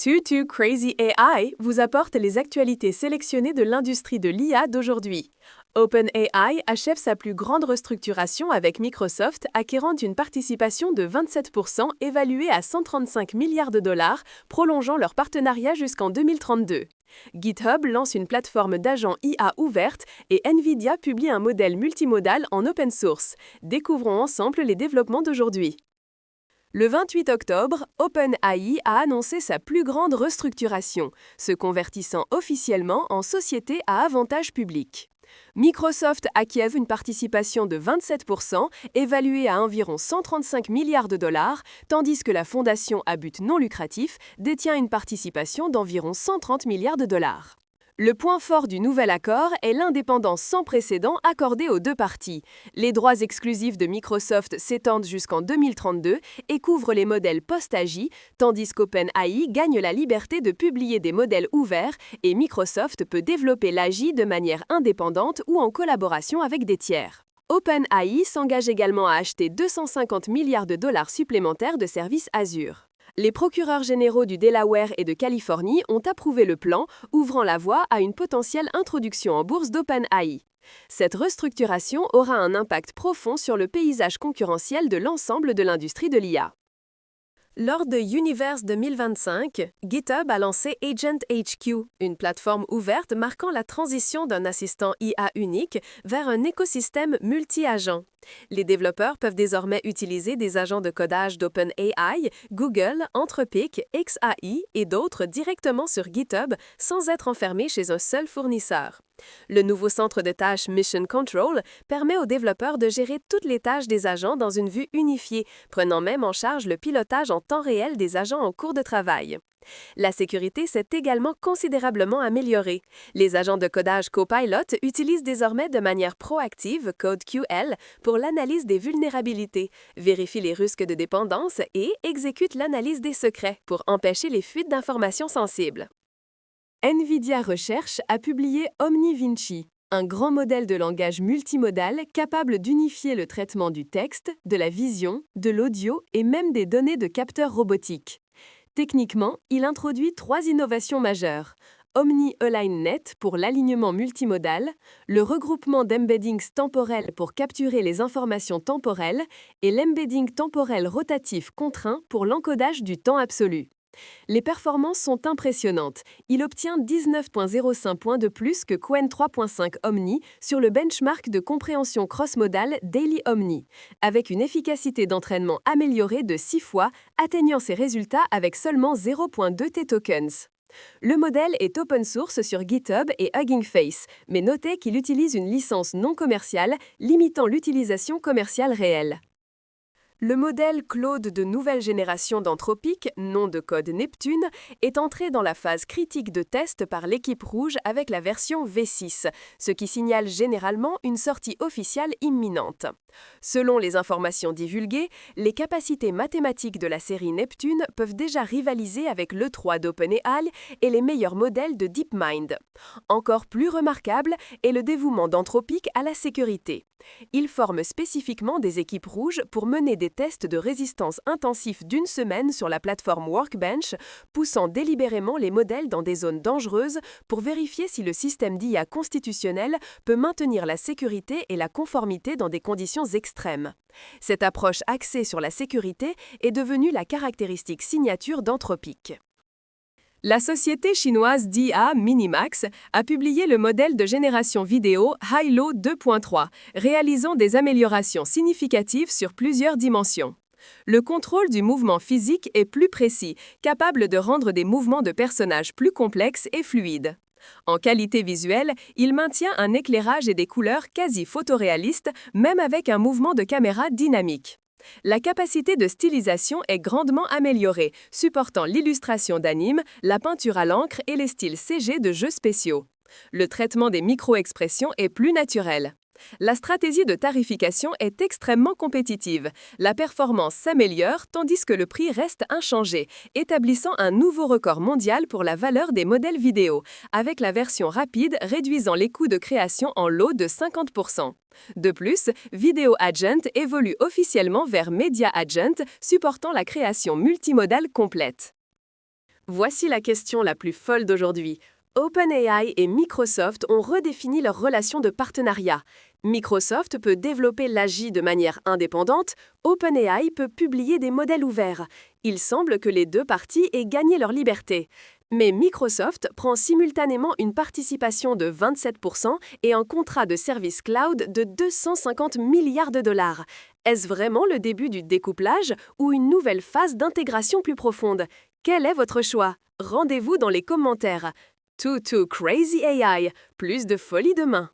Too Crazy AI vous apporte les actualités sélectionnées de l'industrie de l'IA d'aujourd'hui. OpenAI achève sa plus grande restructuration avec Microsoft, acquérant une participation de 27% évaluée à 135 milliards de dollars, prolongeant leur partenariat jusqu'en 2032. GitHub lance une plateforme d'agents IA ouverte et Nvidia publie un modèle multimodal en open source. Découvrons ensemble les développements d'aujourd'hui. Le 28 octobre, OpenAI a annoncé sa plus grande restructuration, se convertissant officiellement en société à avantage public. Microsoft acquiert une participation de 27%, évaluée à environ 135 milliards de dollars, tandis que la fondation à but non lucratif détient une participation d'environ 130 milliards de dollars. Le point fort du nouvel accord est l'indépendance sans précédent accordée aux deux parties. Les droits exclusifs de Microsoft s'étendent jusqu'en 2032 et couvrent les modèles post-AGI, tandis qu'OpenAI gagne la liberté de publier des modèles ouverts et Microsoft peut développer l'AGI de manière indépendante ou en collaboration avec des tiers. OpenAI s'engage également à acheter 250 milliards de dollars supplémentaires de services Azure. Les procureurs généraux du Delaware et de Californie ont approuvé le plan, ouvrant la voie à une potentielle introduction en bourse d'OpenAI. Cette restructuration aura un impact profond sur le paysage concurrentiel de l'ensemble de l'industrie de l'IA. Lors de Universe 2025, GitHub a lancé Agent HQ, une plateforme ouverte marquant la transition d'un assistant IA unique vers un écosystème multi-agent. Les développeurs peuvent désormais utiliser des agents de codage d'OpenAI, Google, Anthropic, XAI et d'autres directement sur GitHub sans être enfermés chez un seul fournisseur. Le nouveau centre de tâches Mission Control permet aux développeurs de gérer toutes les tâches des agents dans une vue unifiée, prenant même en charge le pilotage en temps réel des agents en cours de travail. La sécurité s'est également considérablement améliorée. Les agents de codage Copilot utilisent désormais de manière proactive CodeQL pour l'analyse des vulnérabilités, vérifient les risques de dépendance et exécutent l'analyse des secrets pour empêcher les fuites d'informations sensibles. Nvidia Research a publié OmniVinci, un grand modèle de langage multimodal capable d'unifier le traitement du texte, de la vision, de l'audio et même des données de capteurs robotiques. Techniquement, il introduit 3 innovations majeures. Omni-Align-Net pour l'alignement multimodal, le regroupement d'embeddings temporels pour capturer les informations temporelles et l'embedding temporel rotatif contraint pour l'encodage du temps absolu. Les performances sont impressionnantes. Il obtient 19,05 points de plus que Qwen 3.5 Omni sur le benchmark de compréhension cross-modale Daily Omni, avec une efficacité d'entraînement améliorée de 6 fois, atteignant ses résultats avec seulement 0,2 T-tokens. Le modèle est open source sur GitHub et Hugging Face, mais notez qu'il utilise une licence non commerciale, limitant l'utilisation commerciale réelle. Le modèle Claude de nouvelle génération d'Anthropic, nom de code Neptune, est entré dans la phase critique de test par l'équipe rouge avec la version V6, ce qui signale généralement une sortie officielle imminente. Selon les informations divulguées, les capacités mathématiques de la série Neptune peuvent déjà rivaliser avec l'E3 d'OpenAI et les meilleurs modèles de DeepMind. Encore plus remarquable est le dévouement d'Anthropic à la sécurité. Ils forment spécifiquement des équipes rouges pour mener des tests de résistance intensifs d'1 semaine sur la plateforme Workbench, poussant délibérément les modèles dans des zones dangereuses pour vérifier si le système d'IA constitutionnel peut maintenir la sécurité et la conformité dans des conditions extrêmes. Cette approche axée sur la sécurité est devenue la caractéristique signature d'Anthropic. La société chinoise d'IA Minimax a publié le modèle de génération vidéo Hilo 2.3, réalisant des améliorations significatives sur plusieurs dimensions. Le contrôle du mouvement physique est plus précis, capable de rendre des mouvements de personnages plus complexes et fluides. En qualité visuelle, il maintient un éclairage et des couleurs quasi photoréalistes, même avec un mouvement de caméra dynamique. La capacité de stylisation est grandement améliorée, supportant l'illustration d'animes, la peinture à l'encre et les styles CG de jeux spéciaux. Le traitement des micro-expressions est plus naturel. La stratégie de tarification est extrêmement compétitive. La performance s'améliore tandis que le prix reste inchangé, établissant un nouveau record mondial pour la valeur des modèles vidéo, avec la version rapide réduisant les coûts de création en lot de 50%. De plus, Video Agent évolue officiellement vers Media Agent, supportant la création multimodale complète. Voici la question la plus folle d'aujourd'hui. OpenAI et Microsoft ont redéfini leur relation de partenariat. Microsoft peut développer l'AGI de manière indépendante, OpenAI peut publier des modèles ouverts. Il semble que les deux parties aient gagné leur liberté. Mais Microsoft prend simultanément une participation de 27% et un contrat de service cloud de 250 milliards de dollars. Est-ce vraiment le début du découplage ou une nouvelle phase d'intégration plus profonde? Quel est votre choix? Rendez-vous dans les commentaires. Too Crazy AI, plus de folie demain.